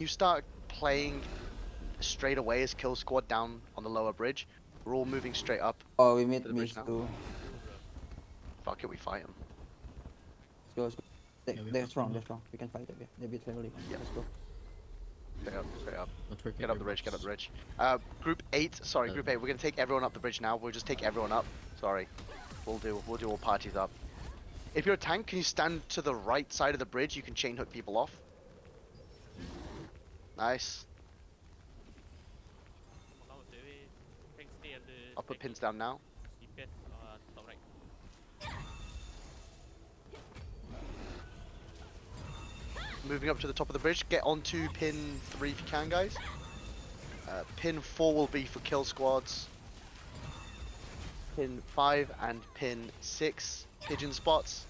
You start playing straight away as kill squad down on the lower bridge. We're all moving straight up Oh, we to meet the bridge Myzt now. too. Fuck it, we fight them. Let's go, let's go. Yeah, we They're fuck strong, them they're up. strong. We can fight them, yeah. They beat family. Yeah. Let's go. Straight up, straight up. Don't forget Get up your the bridge, get up buffs. the bridge. Group 8, sorry, Group 8, we're gonna take everyone up the bridge now. We'll just take everyone up. Sorry. We'll do all parties up. If you're a tank, can you stand to the right side of the bridge? You can chain hook people off. Nice. I'll put pins down now. Moving up to the top of the bridge. Get onto pin 3 if you can, guys. Pin 4 will be for kill squads. Pin 5 and pin 6 pigeon spots.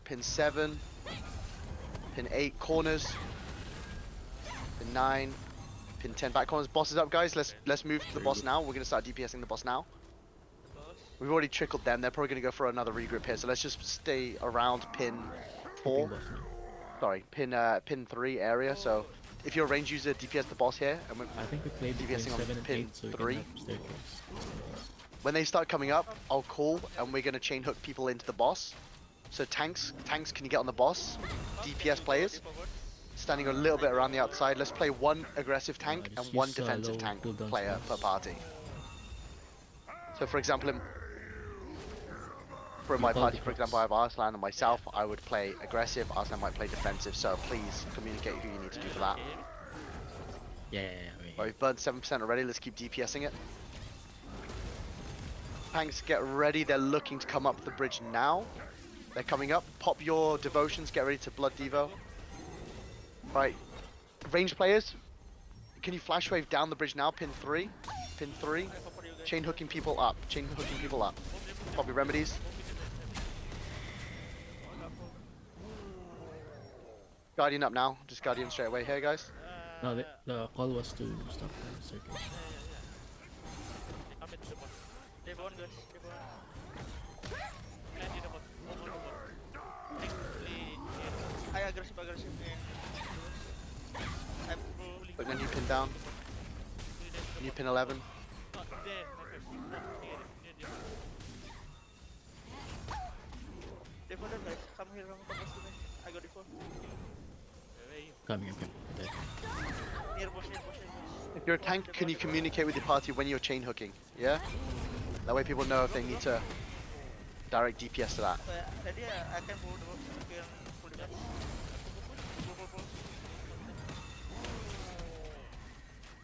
Pin 7. Pin 8 corners. Pin 9. Pin 10 back corners. Boss is up, guys. Let's move to the boss now. We're gonna start DPSing the boss now. We've already trickled them. They're probably gonna go for another regroup here. So let's just stay around pin 4. Sorry, pin 3 area. So if you're a range user, DPS the boss here, and I think we played between DPSing on 7 and pin 8, so we 3. can have staircase. When they start coming up, I'll call, and we're gonna chain hook people into the boss. So tanks, can you get on the boss? DPS players, standing a little bit around the outside. Let's play one aggressive tank and just one use, defensive low tank cooldown player per spells. party. So for example, for my call party, the for example, I have Arslan and myself. I would play aggressive. Arslan might play defensive. So please communicate who you need to do for that. Yeah. Well, we've burned 7% already. Let's keep DPSing it. Tanks, get ready. They're looking to come up the bridge now. They're coming up. Pop your devotions. Get ready to blood devo. Right. Range players, can you flash wave down the bridge now? Pin 3. Pin 3. Chain hooking people up. Chain hooking people up. Pop your remedies. Guardian up now. Just Guardian straight away here, guys. No, the call was to stop the circle. Putting a new pin down. New pin 11. Coming. Dead. If you're a tank, can you communicate with the party when you're chain hooking? Yeah? That way people know if they need to direct DPS to that.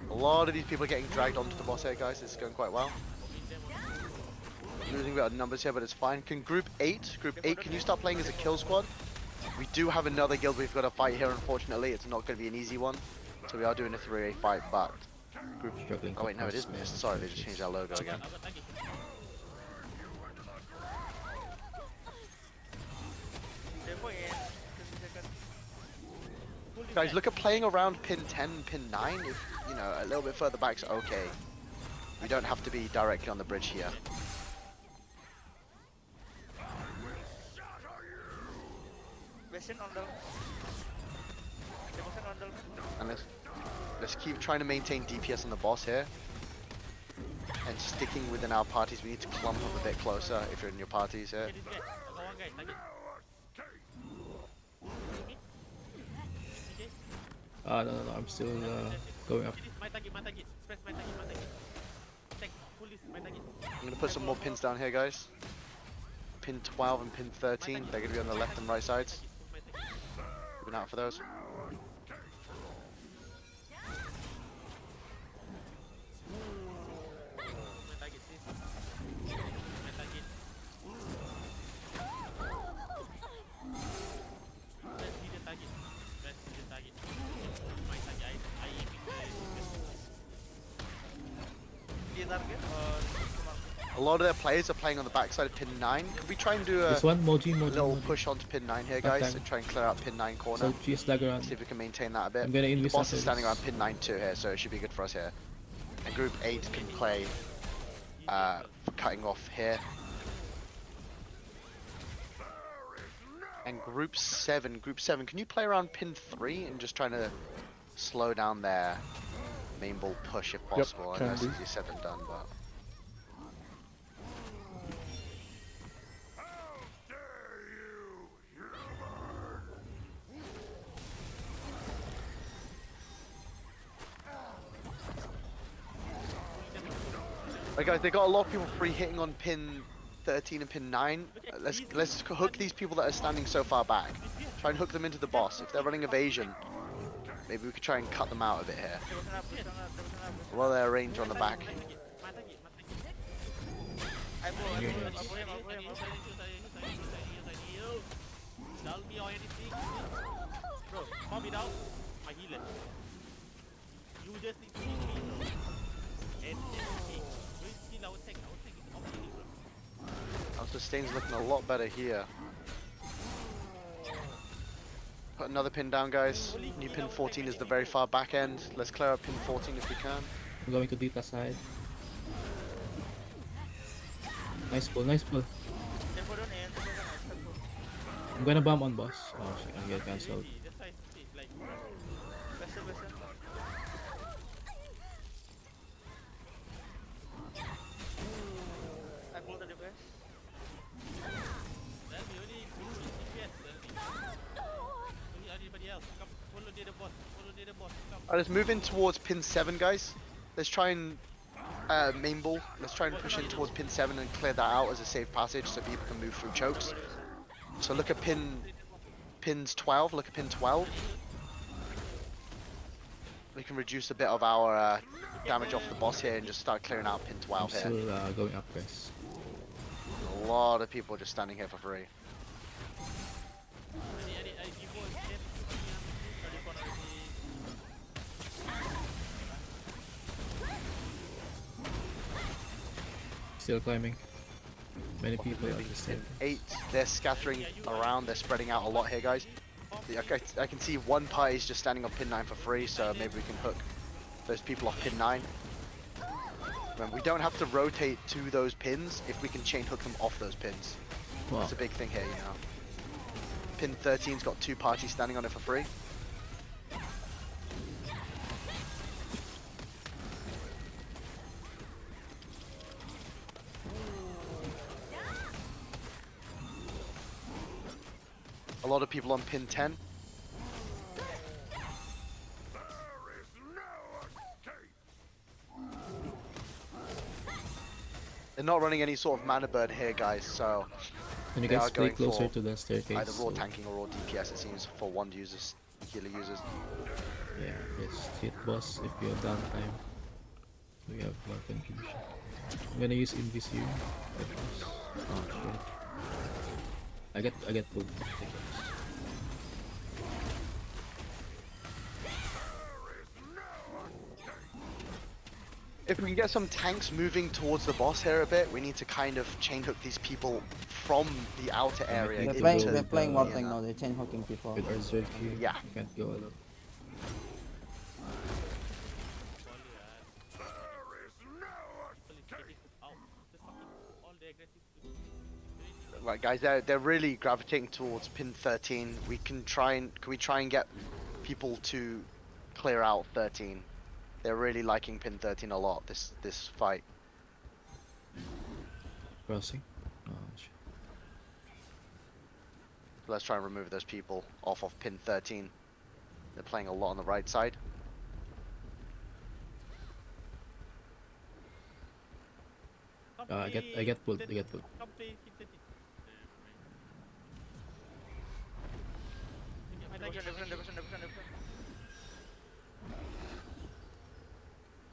A lot of these people are getting dragged onto the boss here, guys. This is going quite well. Losing a bit of numbers here, but it's fine. Can Group 8, can you start playing as a kill squad? We do have another guild we've got to fight here, unfortunately. It's not going to be an easy one. So we are doing a 3-way fight, but... Group... Oh wait, no, it is Myzt. Sorry, they just changed our logo again. Guys, look at playing around pin 10, pin 9. If, you know, a little bit further back's okay. We don't have to be directly on the bridge here. And let's keep trying to maintain DPS on the boss here. And sticking within our parties, we need to clump up a bit closer if you're in your parties here. No, I'm still going up. I'm going to put some more pins down here, guys. Pin 12 and pin 13, they're going to be on the left and right sides. Keep an eye out for those. A lot of their players are playing on the backside of pin 9. Could we try and do a This one, Moji. little push onto pin 9 here, guys, and try and clear out pin 9 corner? So she's lag around. See if we can maintain that a bit. I'm gonna The invis boss is after standing this. around pin 9 too here, so it should be good for us here. And Group 8 can play for cutting off here. And group 7, can you play around pin 3 and just trying to slow down their main ball push if possible? I know can it's do. easier said than done, but... Right, guys, they got a lot of people free hitting on pin 13 and pin 9. Let's hook these people that are standing so far back. Try and hook them into the boss. If they're running evasion, maybe we could try and cut them out a bit here. Well, they're range on the back. Our sustain's looking a lot better here. Put another pin down, guys. New pin 14 is the very far back end. Let's clear up pin 14 if we can. I'm going to Dita side. Nice pull, nice pull. I'm gonna bomb on boss. Oh shit, I'm gonna get cancelled. Alright, let's move in towards pin 7, guys. Let's try and main ball. Let's try and push in towards pin 7 and clear that out as a safe passage so people can move through chokes. So look at pins 12. Look at pin 12. We can reduce a bit of our damage off the boss here and just start clearing out pin 12 I'm here. still going up, guys. A lot of people just standing here for free. Still climbing. Many people are just there. 8, they're scattering around, they're spreading out a lot here, guys. I can see one party's just standing on pin 9 for free, so maybe we can hook those people off pin 9. Remember, we don't have to rotate to those pins if we can chain hook them off those pins. Wow. That's a big thing here, you know. Pin 13's got 2 parties standing on it for free. A lot of people on pin 10. They're not running any sort of mana burn here, guys, so Can you they guys are stay going closer for to the staircase? either raw so- tanking or raw DPS, it seems, for wand users, healer users. Yeah, just hit boss if you have downtime. We have more contribution. I'm gonna use Invis here. Oh shit. I get pulled. If we can get some tanks moving towards the boss here a bit, we need to kind of chain hook these people from the outer area They're They're into playing, go they're with, playing uh, one thing now, they're chain hooking people. With our Zerg here. Yeah. You can't go alone. Right, guys, they're really gravitating towards pin 13. Can we try and get people to clear out 13? They're really liking pin 13 a lot this fight. Crossing. Oh shit. Let's try and remove those people off of pin 13. They're playing a lot on the right side. I get pulled. I get pulled.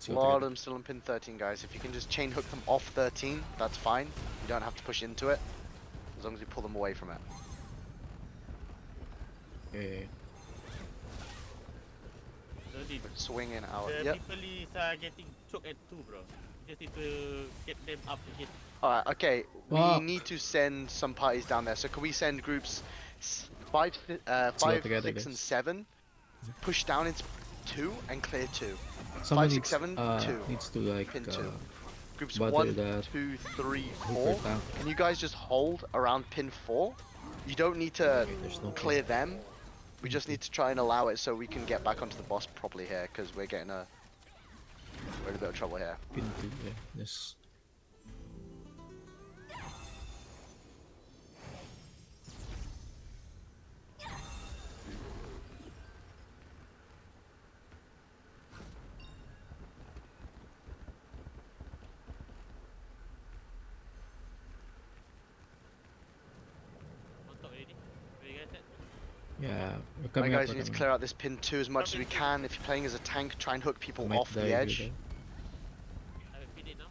A lot of them still on pin 13, guys. If you can just chain hook them off 13, that's fine. You don't have to push into it, as long as you pull them away from it. Okay. Swinging out. The Yep. people is getting choked at 2, bro. Just need to get them up again. Alright, okay. Wow. We need to send some parties down there. So can we send groups 5, together, 6, and guys. 7? Push down into 2 and clear 2. Someone 5, 6, needs, 7, 2. needs to like Pin 2. Groups bother 1, that 2, 3, Hooper 4. tank. Can you guys just hold around pin 4? You don't need to Okay, there's no clear them. We just need to try and allow it so we can get back onto the boss properly here, because we're in a bit of trouble here. pin 2, yeah. Yes. On top already. Where you guys at? Yeah, we're Right coming guys, up. we need to clear out this pin 2 as much as we can. If you're playing as a tank, try and hook people off the edge. I will pin it now.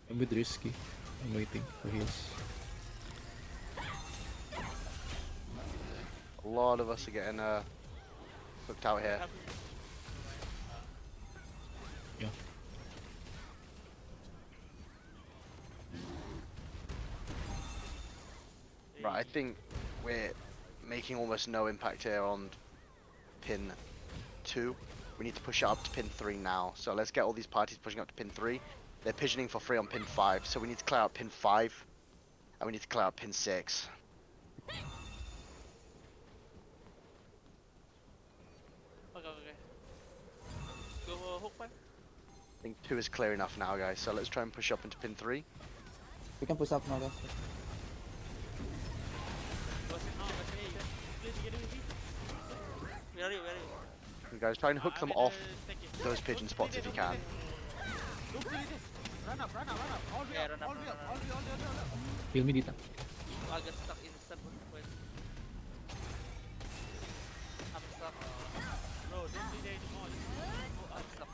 I'm with Risky. I'm waiting for heals. A lot of us are getting hooked out here. Yeah. Right, I think we're making almost no impact here on pin 2. We need to push it up to pin 3 now. So let's get all these parties pushing up to pin 3. They're pigeoning for free on pin 5. So we need to clear out pin 5. And we need to clear out pin 6. Okay. Go hook 5. I think 2 is clear enough now, guys. So let's try and push up into pin 3. We can push up now, guys. Where are you? You guys try and hook them off those pigeon spots if you can. Run up. All the way up. Heal me, Dita. I get stuck in the step. Wait. I'm stuck. Bro, don't be there anymore. I'm stuck.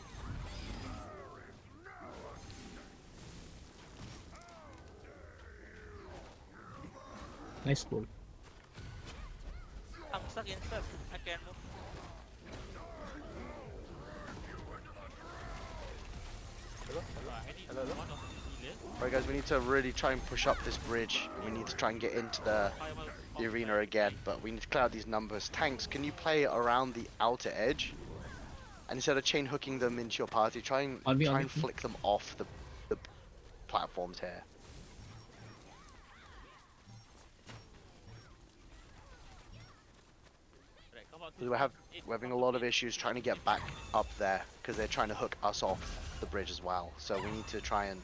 Nice pull. I'm stuck in step. I can't move. Right guys, we need to really try and push up this bridge. We need to try and get into the arena again, but we need to clear out these numbers. Tanks, can you play around the outer edge? And instead of chain hooking them into your party, try and flick them off the platforms here. We're having a lot of issues trying to get back up there because they're trying to hook us off the bridge as well. So we need to try and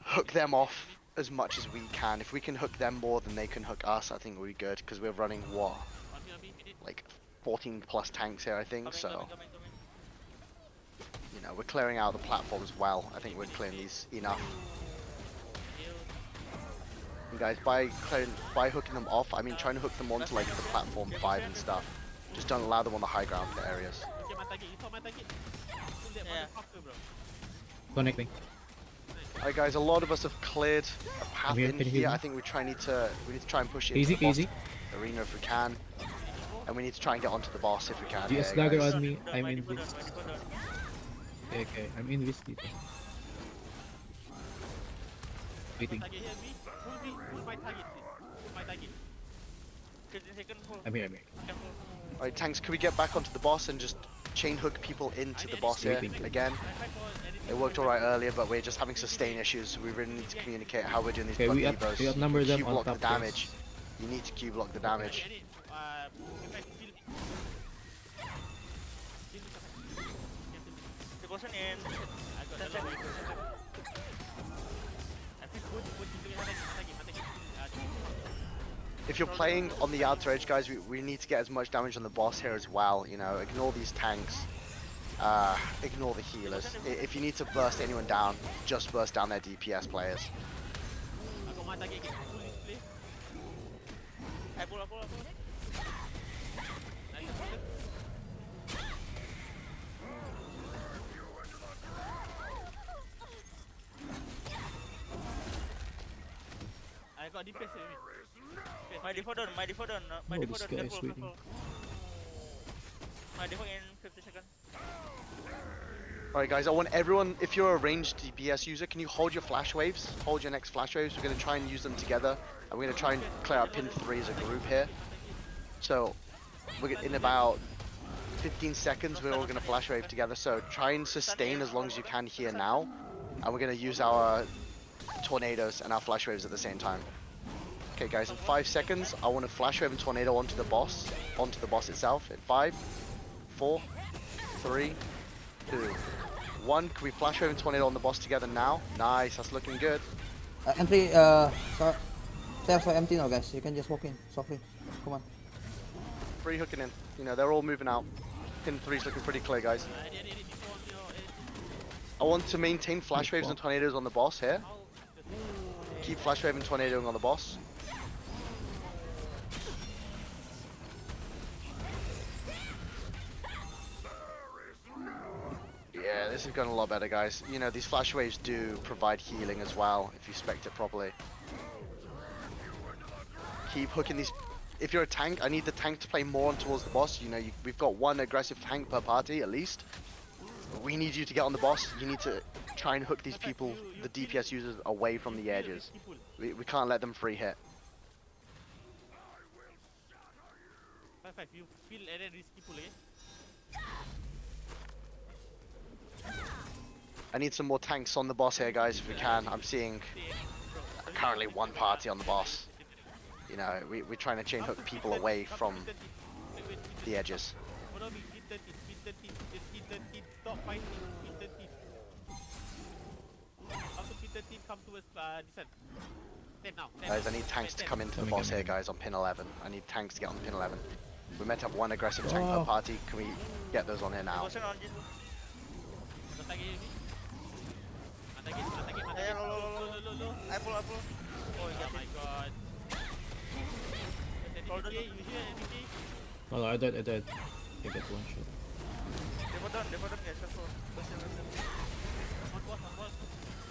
hook them off as much as we can. If we can hook them more than they can hook us, I think we'll be good because we're running what, like 14 plus tanks here, I think. So you know, we're clearing out the platforms well. I think we're clearing these enough. And guys, by hooking them off, I mean trying to hook them onto like the platform 5 and stuff. Just don't allow them on the high ground areas. Connecting. Alright guys, a lot of us have cleared a path here, in can you here. hear me? I think we need to try and push it Easy, into the easy. boss arena if we can. And we need to try and get onto the boss if we can. GS here, dagger guys. on me. I'm in this. Okay, I'm in this, Dita. Waiting. I'm here. Alright tanks, can we get back onto the boss and just chain hook people into the boss here Waiting. again? It worked alright earlier, but we're just having sustain issues. We really need to communicate how we're doing these Okay, blood we evos. outnumber them Q on block the top. damage. You need to Q block the damage. If you're playing on the outer edge, guys, we need to get as much damage on the boss here as well. You know, ignore these tanks. Ignore the healers. If you need to burst anyone down, just burst down their DPS players. I got DPS with me. My default down, my default down, my Oh, default this down, guy is careful, waiting. careful. My default in 50 seconds. Alright guys, I want everyone, if you're a ranged DPS user, can you hold your flash waves? Hold your next flash waves. We're going to try and use them together. And we're going to try and clear out pin 3 as a group here. So, in about 15 seconds, we're all going to flash wave together. So, try and sustain as long as you can here now. And we're going to use our tornadoes and our flash waves at the same time. Okay, guys, in 5 seconds, I want to flash wave and tornado onto the boss itself. In 5, 4, 3, 2, 1. Can we flash wave and tornado on the boss together now? Nice, that's looking good. Entry, stairs are empty now, guys. You can just walk in softly. Come on. Free hooking in. You know, they're all moving out. Pin 3's looking pretty clear, guys. I want to maintain flash waves and tornadoes on the boss here. Keep flash wave and tornadoing on the boss. Yeah, this is going a lot better, guys. You know, these flash waves do provide healing as well, if you spec it properly. Keep hooking these. If you're a tank, I need the tank to play more on towards the boss. You know, we've got one aggressive tank per party, at least. We need you to get on the boss. You need to try and hook these people, the DPS users, away from the edges. We can't let them free hit. 5 you feel any risky pull I need some more tanks on the boss here, guys, if we can. I'm seeing currently one party on the boss. You know, we're trying to chain hook people away from the edges. Stop fighting. After P13 come towards descent. Now. Guys, I need tanks to come into the boss here, guys, on pin 11. I need tanks to get on pin 11. We're meant to have one aggressive tank per party. Can we get those on here now? Motion on Jin. Attack Low. I pull. Oh, Oh my god. Hold on. You hear anything? Oh, I died. I got one shot. They put on guys. Careful. On boss.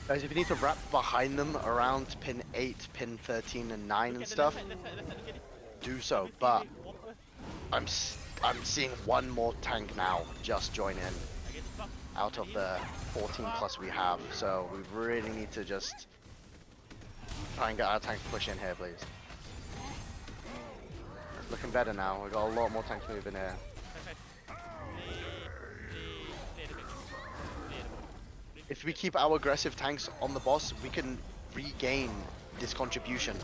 Guys, if you need to wrap behind them around pin 8, pin 13 and 9 and stuff, do so. But I'm seeing one more tank now just join in out of the 14 plus we have. So we really need to just try and get our tanks to push in here, please. It's looking better now. We've got a lot more tanks moving here. If we keep our aggressive tanks on the boss, we can regain this contribution.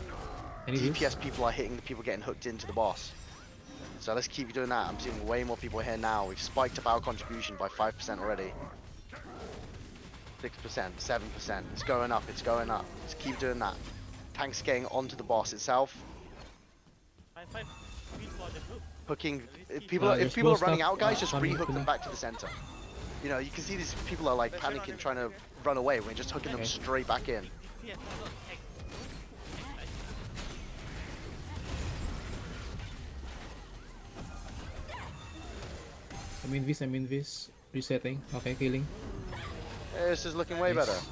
DPS people are hitting the people getting hooked into the boss. So let's keep doing that. I'm seeing way more people here now. We've spiked up our contribution by 5% already. 6%, 7%. It's going up. Let's keep doing that. Tanks getting onto the boss itself. Hooking. If people are running out, guys, just re-hook them back to the center. You know, you can see these people are like panicking, trying to run away. We're just hooking them straight back in. I'm in this. Resetting. Okay, killing. Yeah, this is looking way better. This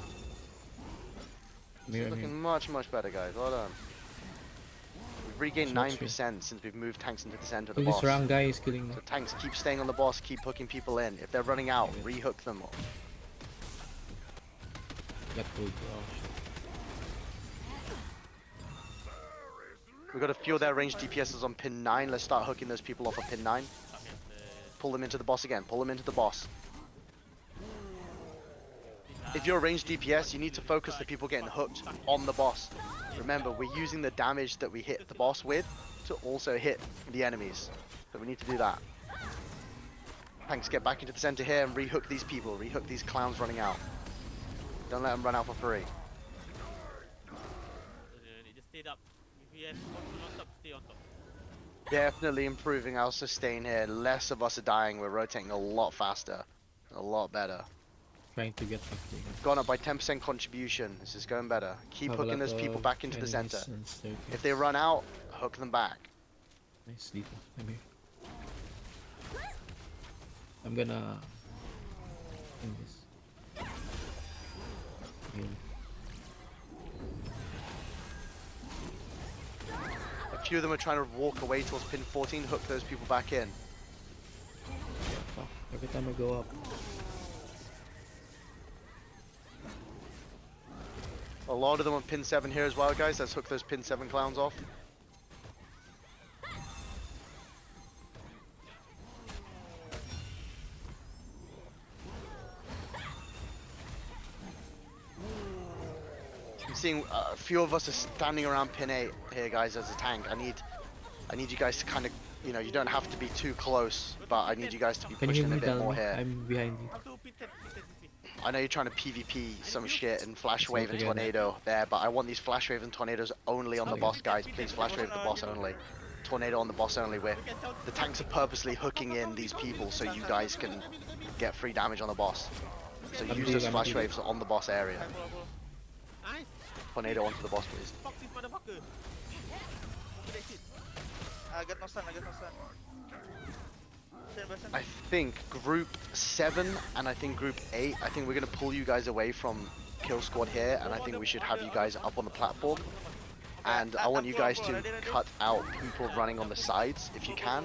Mirror, is looking much better, guys. Well done. We've regained 9% since we've moved tanks into the center of the This boss. round guy is killing me. So tanks keep staying on the boss, keep hooking people in. If they're running out, re-hook them. Got pulled. Oh, We've got a few of their ranged DPSs on pin 9. Let's start hooking those people off of pin 9. Pull them into the boss again. Pull them into the boss. If you're a ranged DPS, you need to focus the people getting hooked on the boss. Remember, we're using the damage that we hit the boss with to also hit the enemies. So we need to do that. Tanks, get back into the center here and re-hook these people. Re-hook these clowns running out. Don't let them run out for free. Just stay up. If you have on top, stay on top. Definitely improving our sustain here. Less of us are dying. We're rotating a lot faster. A lot better. trying to get back to him. Gone up by 10% contribution. This is going better. Keep Have a hooking lot those people of back into the enemies center. and staircase. If they run out, hook them back. Nice dito. I'm here. I'm gonna in this. Heal. A few of them are trying to walk away towards pin 14. Hook those people back in. Fuck. Every time I go up. A lot of them on pin 7 here as well, guys. Let's hook those pin 7 clowns off. I'm seeing a few of us are standing around pin 8 here, guys, as a tank. I need you guys to kind of, you know, you don't have to be too close, but I need you guys to be Can you pushing hear a me, bit more Dalmi? here. I'm behind you. Up to P10, P10. I know you're trying to PvP some shit and Flash Let's Wave go and together. Tornado there, but I want these Flash Wave and Tornadoes only on the Okay. boss, guys. Please, Flash Wave the boss only. Tornado on the boss only. The tanks are purposely hooking in these people so you guys can get free damage on the boss. So Come use to you, those come Flash to you. Waves on the boss area. I pull. Nice. Tornado onto the boss, please. Fuck this motherfucker. That shit. I got no stun. Send, send. I think Group 7 and I think Group 8, I think we're going to pull you guys away from Kill Squad here, and I think we should have you guys up on the platform. And I want you guys to cut out people running on the sides if you can.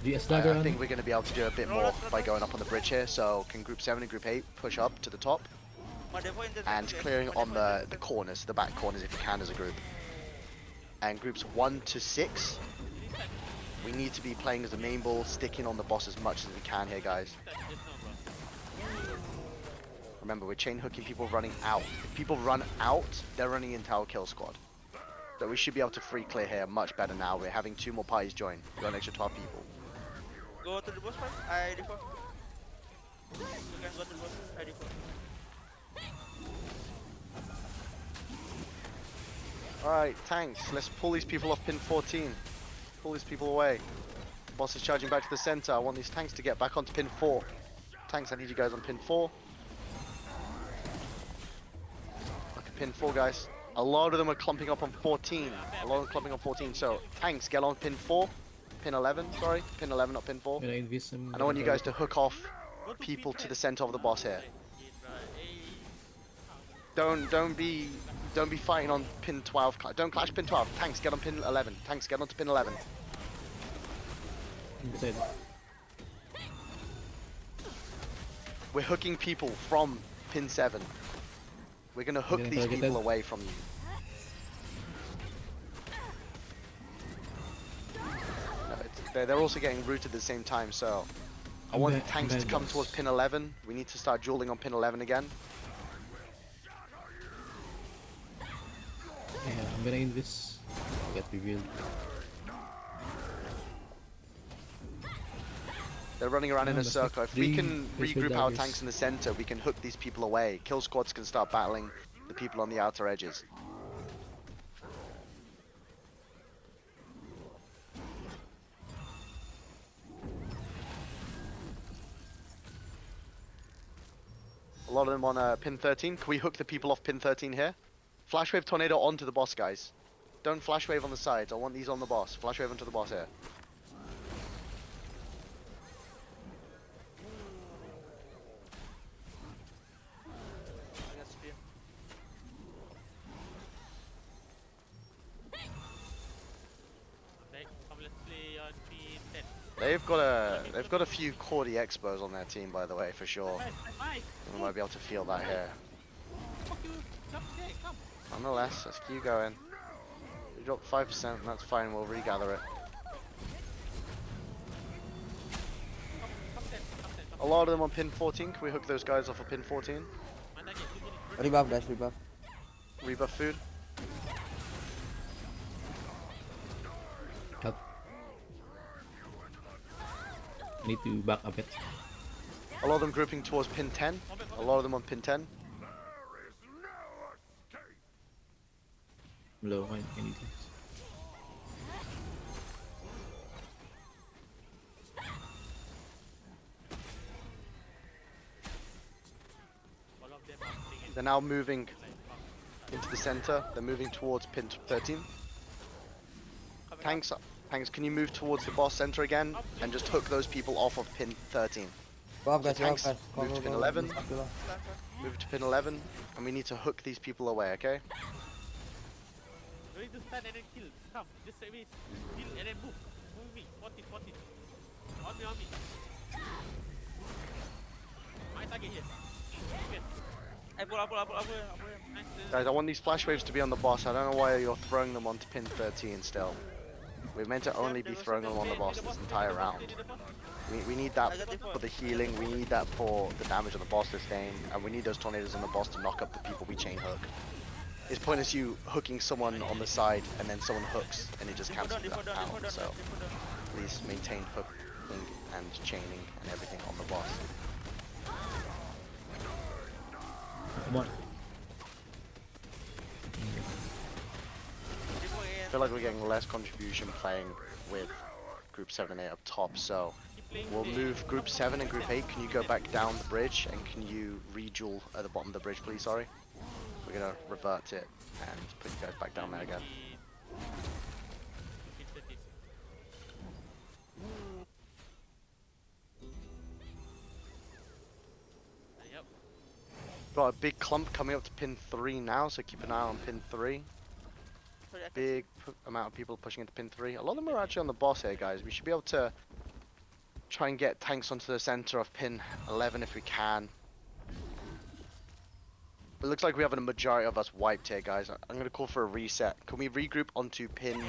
GS dagger I on. think we're going to be able to do a bit more by going up on the bridge here. So can Group 7 and Group 8 push up to the top and clearing on the corners, the back corners if you can as a group. And Groups 1 to 6, we need to be playing as the main ball, sticking on the boss as much as we can here, guys. Remember, we're chain hooking people running out. If people run out, they're running into our kill squad. So we should be able to free clear here much better now. We're having 2 more parties join. We've got an extra 12 people. Go to the boss fight. I default. You can go to the boss. I default. Alright, tanks, let's pull these people off pin 14. Pull these people away. Boss is charging back to the center. I want these tanks to get back onto pin 4. Tanks, I need you guys on pin 4. Look at pin 4, guys. A lot of them are clumping up on 14. A lot of them clumping on 14. So, tanks, get on pin 4. Pin 11, sorry. Pin 11, not pin 4. When I invis him. And I want you guys to hook off people to the center of the boss here. Don't be fighting on pin 12. Don't clash pin 12. Tanks, get on pin 11. Tanks, get onto pin 11. Beside. We're hooking people from pin 7. We're gonna hook Getting these targeted. people away from you. No, they're also getting rooted at the same time, so I I'm want behind- tanks to behind come us. towards pin 11. We need to start dueling on pin 11 again. Yeah, I'm gonna invis. Get revealed. They're running around in a That's circle. If we can three regroup our daggers. tanks in the center, we can hook these people away. Kill squads can start battling the people on the outer edges. A lot of them on pin 13. Can we hook the people off pin 13 here? Flash wave tornado onto the boss, guys. Don't flash wave on the sides. I want these on the boss. Flash wave onto the boss here. I got spear. Okay, come let's play on P10. They've got a few Cordy Expos on their team, by the way, for sure. Nice. We might be able to feel that here. Fuck you. Jump, okay, come. Nonetheless, let's keep going. We dropped 5%, that's fine, we'll regather it. Come 10. A lot of them on pin 14, can we hook those guys off of pin 14? Mana get 2 minutes. Rebuff, guys, rebuff. Rebuff food. Help. Need to back a bit. A lot of them grouping towards pin 10. A lot of them on pin 10. I'm low. I need this. All of them are playing They're now moving into the center. They're moving towards pin 13. Tanks, can you move towards the boss center again and just hook those people off of pin 13? Go up, guys, go up, tanks, guys. Go, move go, to pin go, 11. go, go, go. Move to pin 11, and we need to hook these people away, okay? You need to stand and then kill. Come, just say me. Kill and then move. Move me. 14. On me. My target here. Yes. I pull. Nice. Guys, I want these flash waves to be on the boss. I don't know why you're throwing them onto pin 13 still. We're meant to only be throwing them on the boss this entire round. We need that I got it for the healing, we need that for the damage on the boss sustain, and we need those tornadoes on the boss to knock up the people we chain hook. It's pointless you hooking someone on the side and then someone hooks and it just cancels that out. So please maintain hooking and chaining and everything on the boss. Come on. I feel like we're getting less contribution playing with group 7 and 8 up top, so we'll move group 7 and group 8. Can you go back down the bridge and can you reduel at the bottom of the bridge, please? Sorry. We're gonna revert it and put you guys back down there again. Yep. Got a big clump coming up to pin 3 now, so keep an eye on pin 3. Big amount of people pushing into pin 3. A lot of them are actually on the boss here, guys. We should be able to try and get tanks onto the center of pin 11 if we can. It looks like we have a majority of us wiped here, guys. I'm going to call for a reset. Can we regroup onto pin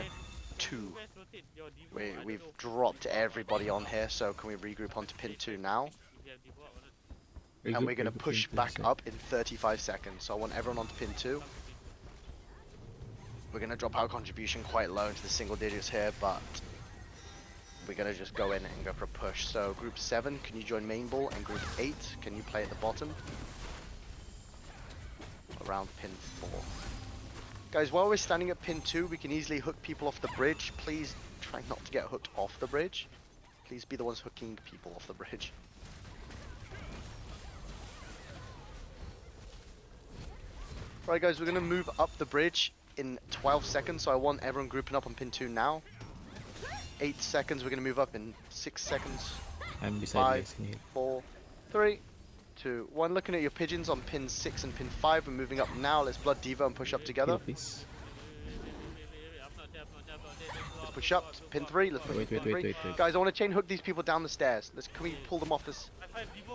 2? We've dropped everybody on here, so can we regroup onto pin 2 now? And we're going to push back up in 35 seconds. So I want everyone onto pin 2. We're going to drop our contribution quite low into the single digits here, but we're going to just go in and go for a push. So group 7, can you join main ball? And group 8, can you play at the bottom? Around pin 4. Guys, while we're standing at pin 2, we can easily hook people off the bridge. Please try not to get hooked off the bridge. Please be the ones hooking people off the bridge. Right, guys, we're going to move up the bridge in 12 seconds, so I want everyone grouping up on pin 2 now. 8 seconds, we're going to move up in 6 seconds. I'm beside 5, you guys, can you heal? 4, 3, 2, 1. Looking at your pigeons on pin 6 and pin 5. We're moving up now. Let's blood Diva and push up together. Heal, please. Let's push up. Pin 3. Let's push Wait, pin wait, 3. wait. Guys, I want to chain hook these people down the stairs. Can we pull them off this?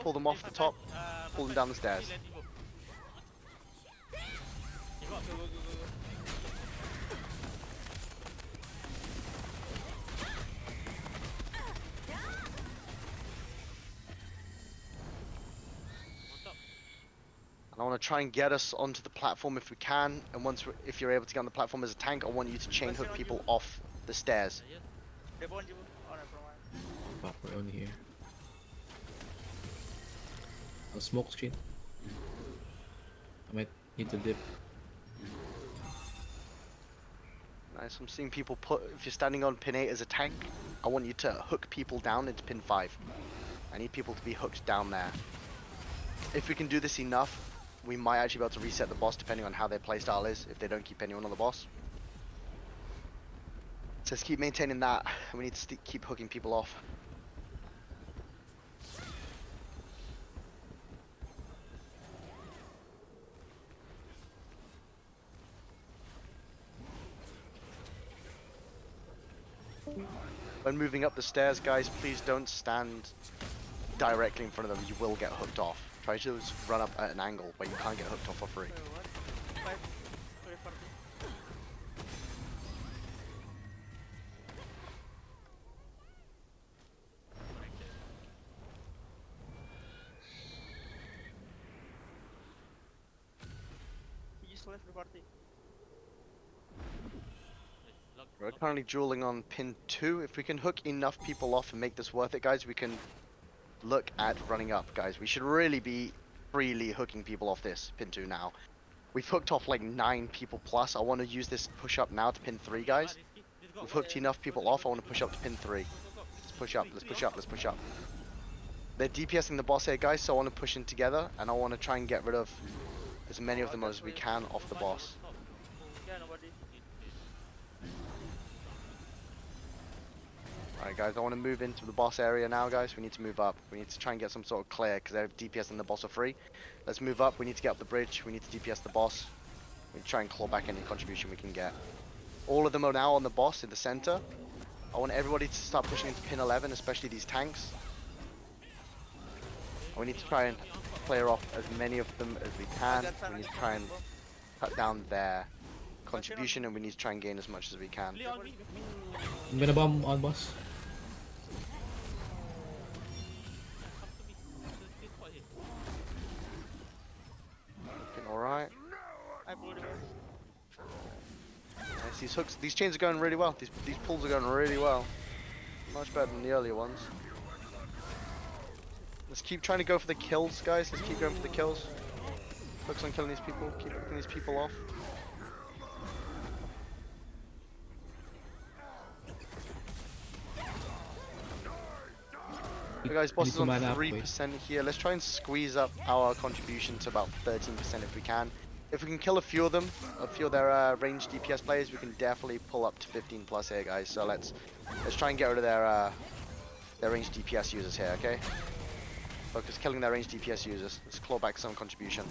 Pull them off the top. Pull them down the stairs. And I want to try and get us onto the platform if we can. And if you're able to get on the platform as a tank, I want you to chain hook people off the stairs. Fuck, we're only here. I'll smoke screen. I might need to dip. Nice, I'm seeing people if you're standing on pin 8 as a tank, I want you to hook people down into pin 5. I need people to be hooked down there. If we can do this enough, we might actually be able to reset the boss depending on how their playstyle is, if they don't keep anyone on the boss. So let's keep maintaining that, and we need to keep hooking people off. When moving up the stairs, guys, please don't stand directly in front of them. You will get hooked off. Try to just run up at an angle where you can't get hooked off for free. We're currently dueling on pin 2. If we can hook enough people off and make this worth it, guys, we can look at running up, guys. We should really be freely hooking people off this pin 2 now. We've hooked off like 9 people plus. I want to use this push up now to pin 3, guys. We've hooked enough people off. I want to push up to pin 3. Let's push up. Let's push up. Let's push up. They're DPSing the boss here, guys, so I want to push in together, and I want to try and get rid of as many of them as we can off the boss. Alright, guys, I want to move into the boss area now, guys. We need to move up. We need to try and get some sort of clear, because they're DPSing the boss for free. Let's move up. We need to get up the bridge. We need to DPS the boss. We need to try and claw back any contribution we can get. All of them are now on the boss in the center. I want everybody to start pushing into pin 11, especially these tanks. And we need to try and clear off as many of them as we can. We need to try and cut down their contribution, and we need to try and gain as much as we can. Play on me. I'm gonna bomb on boss. Come to me. This spot here. Looking alright. I pull the boss. Nice. These hooks, these chains are going really well. These pulls are going really well. Much better than the earlier ones. Let's keep trying to go for the kills, guys. Let's keep going for the kills. Focus on killing these people. Keep picking these people off. Okay, guys, boss is on 3% here. Let's try and squeeze up our contribution to about 13% if we can. If we can kill a few of them, a few of their ranged DPS players, we can definitely pull up to 15 plus here, guys. So let's try and get rid of their ranged DPS users here, okay? Focus killing their ranged DPS users. Let's claw back some contribution.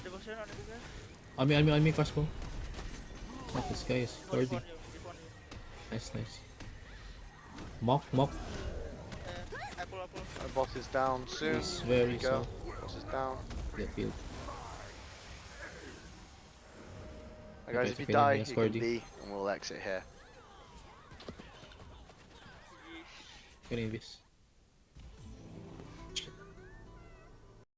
The boss here on the bigger. On me, crossbow. Fuck, this guy is This hurting. one you. Nice, nice. Mock. I pull. Our boss is down soon. He's There very we go. soft. Boss is down. Get healed. Right, guys, Okay, if you okay, die, let's you go can D. B, and we'll exit here. Gonna invis.